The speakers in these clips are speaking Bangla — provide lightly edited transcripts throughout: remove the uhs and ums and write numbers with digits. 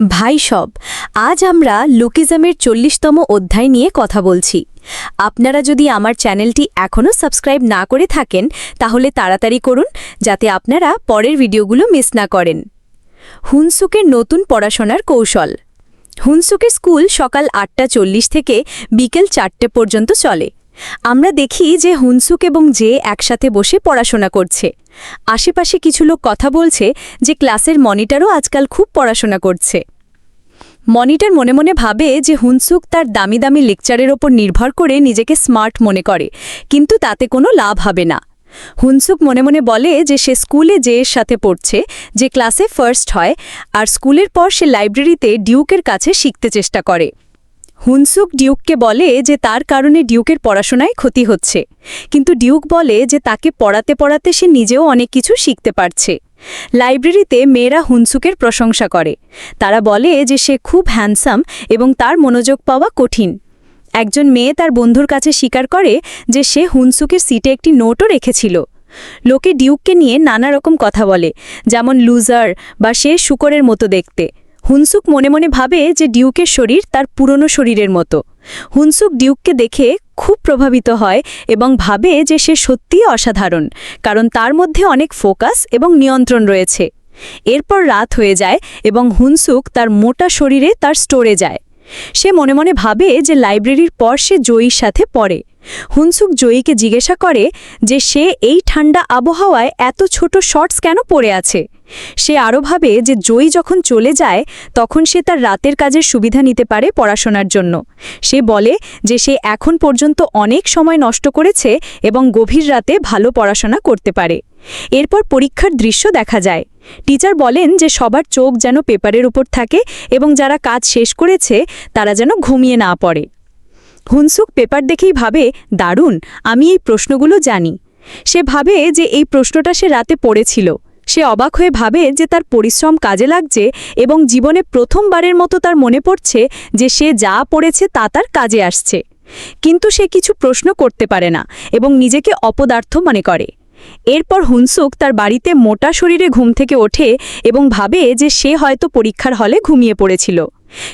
ভাই সব, আজ আমরা লুকিজমের 40তম অধ্যায় নিয়ে কথা বলছি। আপনারা যদি আমার চ্যানেলটি এখনও সাবস্ক্রাইব না করে থাকেন তাহলে তাড়াতাড়ি করুন, যাতে আপনারা পরের ভিডিওগুলো মিস না করেন। হুনসুকের নতুন পড়াশোনার কৌশল। হুনসুকের স্কুল সকাল 8:40 থেকে বিকেল 4টে পর্যন্ত চলে। আমরা দেখি যে হুনসুক এবং জে একসাথে বসে পড়াশোনা করছে। আশেপাশে কিছু লোক কথা বলছে যে ক্লাসের মনিটরও আজকাল খুব পড়াশোনা করছে। মনিটর মনে মনে ভাবে যে হুনসুক তার দামি দামি লেকচারের ওপর নির্ভর করে নিজেকে স্মার্ট মনে করে, কিন্তু তাতে কোনো লাভ হবে না। হুনসুক মনে মনে বলে যে সে স্কুলে জেয়ের সাথে পড়ছে, যে ক্লাসে ফার্স্ট হয়, আর স্কুলের পর সে লাইব্রেরিতে ডিউকের কাছে শিখতে চেষ্টা করে। হুনসুক ডিউককে বলে যে তার কারণে ডিউকের পড়াশোনায় ক্ষতি হচ্ছে, কিন্তু ডিউক বলে যে তাকে পড়াতে পড়াতে সে নিজেও অনেক কিছু শিখতে পারছে। লাইব্রেরিতে মেয়েরা হুনসুকের প্রশংসা করে। তারা বলে যে সে খুব হ্যান্ডসাম এবং তার মনোযোগ পাওয়া কঠিন। একজন মেয়ে তার বন্ধুর কাছে স্বীকার করে যে সে হুনসুকের সিটে একটি নোটও রেখেছিল। লোকে ডিউককে নিয়ে নানা রকম কথা বলে, যেমন লুজার বা সে শূকরের মতো দেখতে। হুনসুক মনে মনে ভাবে যে ডিউকের শরীর তার পুরনো শরীরের মতো। হুনসুক ডিউককে দেখে খুব প্রভাবিত হয় এবং ভাবে যে সে সত্যিই অসাধারণ, কারণ তার মধ্যে অনেক ফোকাস এবং নিয়ন্ত্রণ রয়েছে। এরপর রাত হয়ে যায় এবং হুনসুক তার মোটা শরীরে তার স্টোরে যায়। সে মনে মনে ভাবে যে লাইব্রেরির পর সে জয়ীর সাথে পড়ে। হুনসুক জয়ীকে জিজ্ঞাসা করে যে সে এই ঠান্ডা আবহাওয়ায় এত ছোট শর্টস কেন পরে আছে। সে আরও ভাবে যে জয়ী যখন চলে যায় তখন সে তার রাতের কাজের সুবিধা নিতে পারে পড়াশোনার জন্য। সে বলে যে সে এখন পর্যন্ত অনেক সময় নষ্ট করেছে এবং গভীর রাতে ভালো পড়াশোনা করতে পারে। এরপর পরীক্ষার দৃশ্য দেখা যায়। টিচার বলেন যে সবার চোখ যেন পেপারের উপর থাকে এবং যারা কাজ শেষ করেছে তারা যেন ঘুমিয়ে না পড়ে। হুনসুক পেপার দেখেই ভাবে, দারুণ, আমি এই প্রশ্নগুলো জানি। সে ভাবে যে এই প্রশ্নটা সে রাতে পড়েছিল। সে অবাক হয়ে ভাবে যে তার পরিশ্রম কাজে লাগছে এবং জীবনে প্রথমবারের মতো তার মনে পড়ছে যে সে যা পড়েছে তা তার কাজে আসছে। কিন্তু সে কিছু প্রশ্ন করতে পারে না এবং নিজেকে অপদার্থ মনে করে। এরপর হুনসুক তার বাড়িতে মোটা শরীরে ঘুম থেকে ওঠে এবং ভাবে যে সে হয়তো পরীক্ষার হলে ঘুমিয়ে পড়েছিল।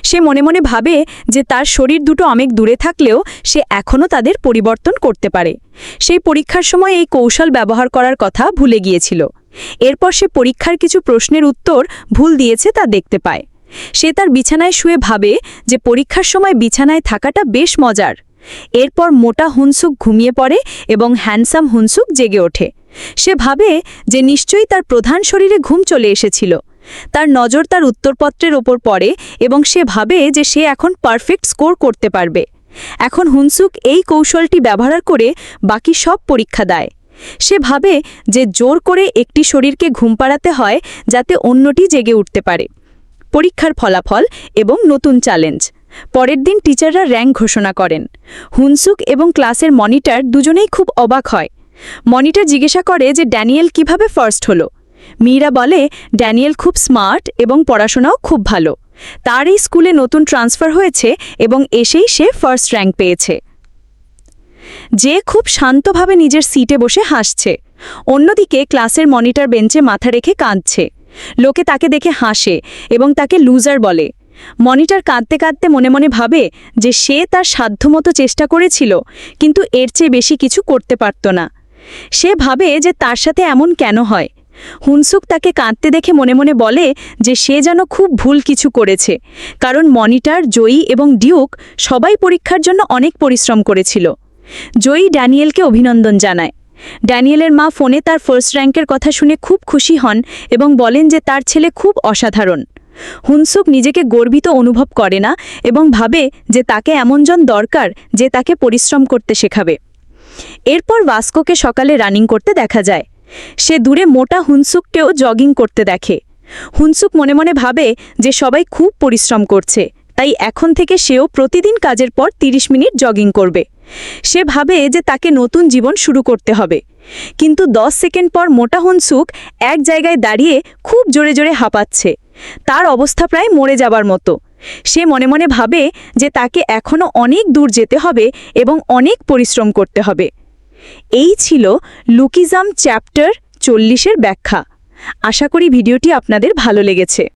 সে মনে মনে ভাবে যে তার শরীর দুটো অনেক দূরে থাকলেও সে এখনও তাদের পরিবর্তন করতে পারে। সেই পরীক্ষার সময় এই কৌশল ব্যবহার করার কথা ভুলে গিয়েছিল। এরপর সে পরীক্ষার কিছু প্রশ্নের উত্তর ভুল দিয়েছে তা দেখতে পায়। সে তার বিছানায় শুয়ে ভাবে যে পরীক্ষার সময় বিছানায় থাকাটা বেশ মজার। এরপর মোটা হুনসুক ঘুমিয়ে পড়ে এবং হ্যান্ডসাম হুনসুক জেগে ওঠে। সে ভাবে যে নিশ্চয়ই তার প্রধান শরীরে ঘুম চলে এসেছিল। তার নজর তার উত্তরপত্রের ওপর পড়ে এবং সে ভাবে যে সে এখন পারফেক্ট স্কোর করতে পারবে। এখন হুনসুক এই কৌশলটি ব্যবহার করে বাকি সব পরীক্ষা দেয়। সে ভাবে যে জোর করে একটি শরীরকে ঘুম পাড়াতে হয় যাতে অন্যটি জেগে উঠতে পারে। পরীক্ষার ফলাফল এবং নতুন চ্যালেঞ্জ। পরের দিন টিচাররা র্যাঙ্ক ঘোষণা করেন। হুনসুক এবং ক্লাসের মনিটর দুজনেই খুব অবাক হয়। মনিটর জিজ্ঞাসা করে যে ড্যানিয়েল কিভাবে ফার্স্ট হলো। মীরা বলে ড্যানিয়েল খুব স্মার্ট এবং পড়াশোনাও খুব ভালো। তার এই স্কুলে নতুন ট্রান্সফার হয়েছে এবং এসেই সে ফার্স্ট র্যাঙ্ক পেয়েছে। যে খুব শান্তভাবে নিজের সিটে বসে হাসছে। অন্যদিকে ক্লাসের মনিটর বেঞ্চে মাথা রেখে কাঁদছে। লোকে তাকে দেখে হাসে এবং তাকে লুজার বলে। মনিটর কাঁদতে কাঁদতে মনে মনে ভাবে যে সে তার সাধ্যমতো চেষ্টা করেছিল, কিন্তু এর চেয়ে বেশি কিছু করতে পারত না। সে ভাবে যে তার সাথে এমন কেন হয়। হুনসুক তাকে কাঁদতে দেখে মনে মনে বলে যে সে যেন খুব ভুল কিছু করেছে, কারণ মনিটর, জয়ী এবং ডিউক সবাই পরীক্ষার জন্য অনেক পরিশ্রম করেছিল। জয়ী ড্যানিয়েলকে অভিনন্দন জানায়। ড্যানিয়েলের মা ফোনে তার ফার্স্ট র্যাঙ্কের কথা শুনে খুব খুশি হন এবং বলেন যে তার ছেলে খুব অসাধারণ। হুনসুক নিজেকে গর্বিত অনুভব করে না এবং ভাবে যে তাকে এমনজন দরকার যে তাকে পরিশ্রম করতে শেখাবে। এরপর ভাস্কোকে সকালে রানিং করতে দেখা যায়। সে দূরে মোটা হুনসুককেও জগিং করতে দেখে। হুনসুক মনে মনে ভাবে যে সবাই খুব পরিশ্রম করছে, তাই এখন থেকে সেও প্রতিদিন কাজের পর 30 মিনিট জগিং করবে। সে ভাবে যে তাকে নতুন জীবন শুরু করতে হবে। কিন্তু 10 সেকেন্ড পর মোটা হুনসুক এক জায়গায় দাঁড়িয়ে খুব জোরে জোরে হাঁপাচ্ছে। তার অবস্থা প্রায় মরে যাবার মতো। সে মনে মনে ভাবে যে তাকে এখনও অনেক দূর যেতে হবে এবং অনেক পরিশ্রম করতে হবে। এই ছিল লুকিজম চ্যাপ্টার 40-এর ব্যাখ্যা। আশা করি ভিডিওটি আপনাদের ভালো লেগেছে।